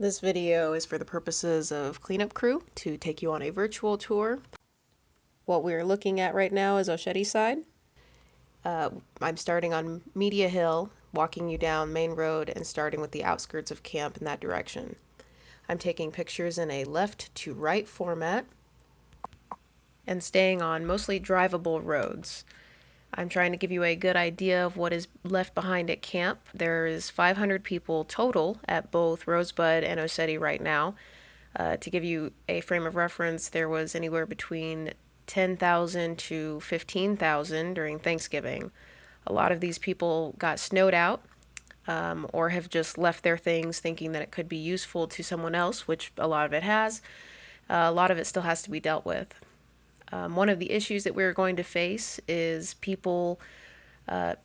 This video is for the purposes of Cleanup Crew to take you on a virtual tour. What we're looking at right now is Oceti side. I'm starting on Media Hill, walking you down Main Road and starting with the outskirts of camp in that direction. I'm taking pictures in a left to right format and staying on mostly drivable roads. I'm trying to give you a good idea of what is left behind at camp. There is 500 people total at both Rosebud and Oceti right now. To give you a frame of reference, there was anywhere between 10,000 to 15,000 during Thanksgiving. A lot of these people got snowed out or have just left their things thinking that it could be useful to someone else, which a lot of it has. A lot of it still has to be dealt with. One of the issues that we're going to face is people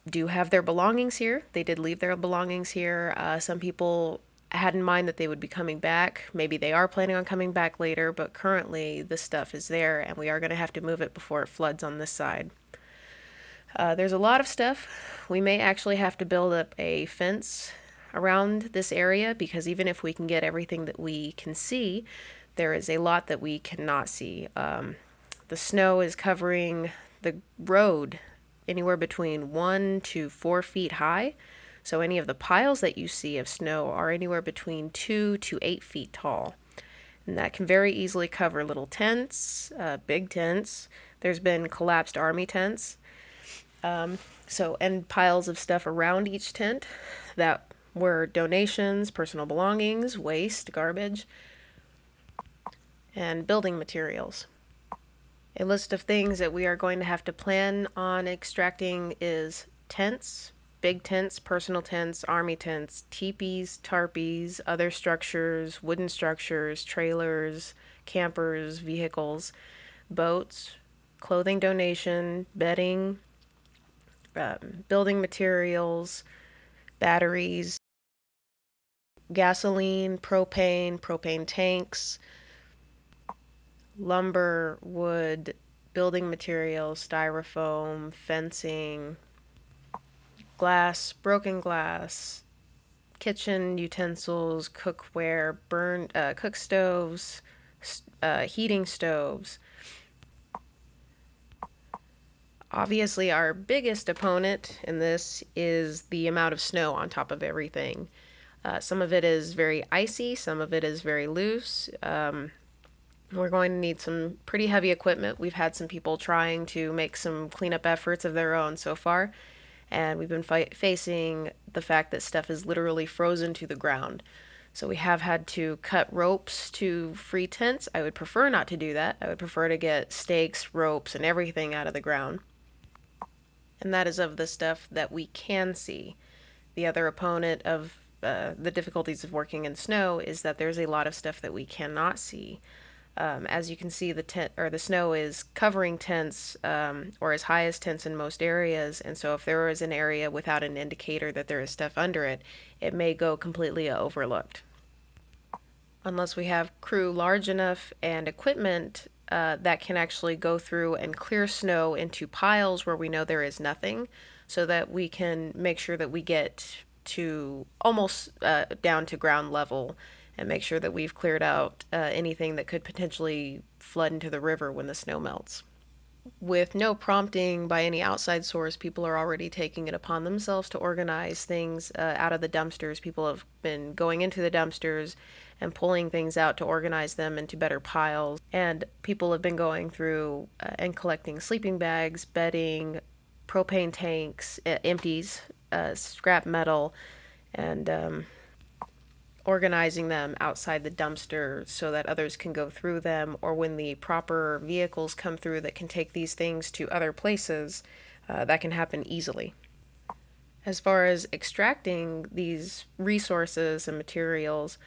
do have their belongings here. They did leave their belongings here. Some people had in mind that they would be coming back. Maybe they are planning on coming back later, but currently the stuff is there and we are going to have to move it before it floods on this side. There's a lot of stuff. We may actually have to build up a fence around this area because even if we can get everything that we can see, there is a lot that we cannot see. The snow is covering the road anywhere between 1 to 4 feet high. So any of the piles that you see of snow are anywhere between 2 to 8 feet tall. And that can very easily cover little tents, big tents. There's been collapsed army tents. And piles of stuff around each tent that were donations, personal belongings, waste, garbage, and building materials. A list of things that we are going to have to plan on extracting is tents, big tents, personal tents, army tents, teepees, tarpies, other structures, wooden structures, trailers, campers, vehicles, boats, clothing donation, bedding, building materials, batteries, gasoline, propane tanks, lumber, wood, building materials, styrofoam, fencing, glass, broken glass, kitchen utensils, cookware, cook stoves, heating stoves. Obviously, our biggest opponent in this is the amount of snow on top of everything. Some of it is very icy, some of it is very loose. We're going to need some pretty heavy equipment. We've had some people trying to make some cleanup efforts of their own so far, and we've been facing the fact that stuff is literally frozen to the ground. So we have had to cut ropes to free tents. I would prefer not to do that. I would prefer to get stakes, ropes, and everything out of the ground. And that is of the stuff that we can see. The other opponent of the difficulties of working in snow is that there's a lot of stuff that we cannot see. As you can see, the snow is covering tents, or as high as tents in most areas, and so if there is an area without an indicator that there is stuff under it, it may go completely overlooked. Unless we have crew large enough and equipment that can actually go through and clear snow into piles where we know there is nothing, so that we can make sure that we get to almost down to ground level and make sure that we've cleared out anything that could potentially flood into the river when the snow melts. With no prompting by any outside source, people are already taking it upon themselves to organize things out of the dumpsters. People have been going into the dumpsters and pulling things out to organize them into better piles. And people have been going through and collecting sleeping bags, bedding, propane tanks, empties, scrap metal, and organizing them outside the dumpster so that others can go through them, or when the proper vehicles come through that can take these things to other places, that can happen easily. As far as extracting these resources and materials,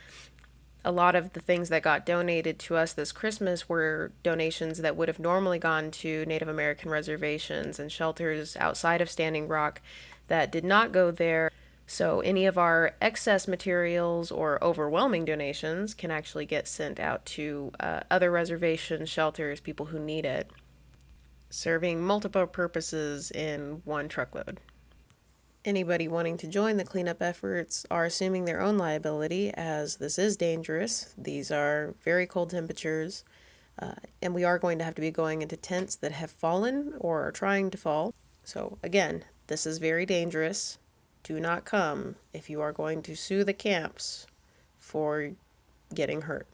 a lot of the things that got donated to us this Christmas were donations that would have normally gone to Native American reservations and shelters outside of Standing Rock that did not go there. So any of our excess materials or overwhelming donations can actually get sent out to other reservations, shelters, people who need it, serving multiple purposes in one truckload. Anybody wanting to join the cleanup efforts are assuming their own liability, as this is dangerous. These are very cold temperatures, and we are going to have to be going into tents that have fallen or are trying to fall. So, again, this is very dangerous. Do not come if you are going to sue the camps for getting hurt.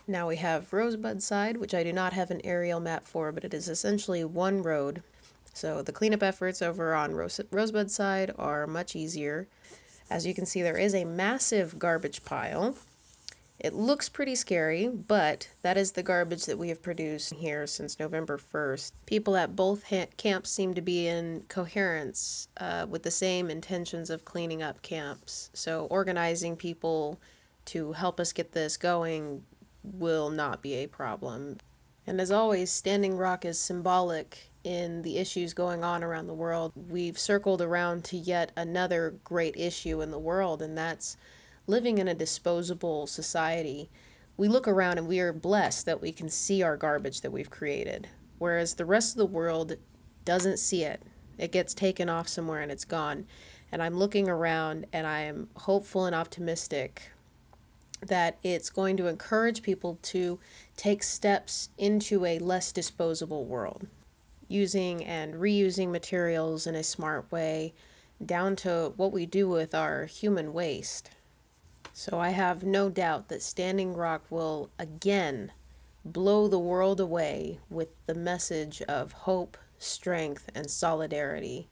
Now we have Rosebud Side, which I do not have an aerial map for, but it is essentially one road. So the cleanup efforts over on Rosebud Side are much easier. As you can see, there is a massive garbage pile. It looks pretty scary, but that is the garbage that we have produced here since November 1st. People at both camps seem to be in coherence with the same intentions of cleaning up camps. So organizing people to help us get this going will not be a problem. And as always, Standing Rock is symbolic in the issues going on around the world. We've circled around to yet another great issue in the world, and that's living in a disposable society. We look around and we are blessed that we can see our garbage that we've created, whereas the rest of the world doesn't see it. It gets taken off somewhere and it's gone. And I'm looking around and I am hopeful and optimistic that it's going to encourage people to take steps into a less disposable world, using and reusing materials in a smart way, down to what we do with our human waste. So I have no doubt that Standing Rock will again blow the world away with the message of hope, strength, and solidarity.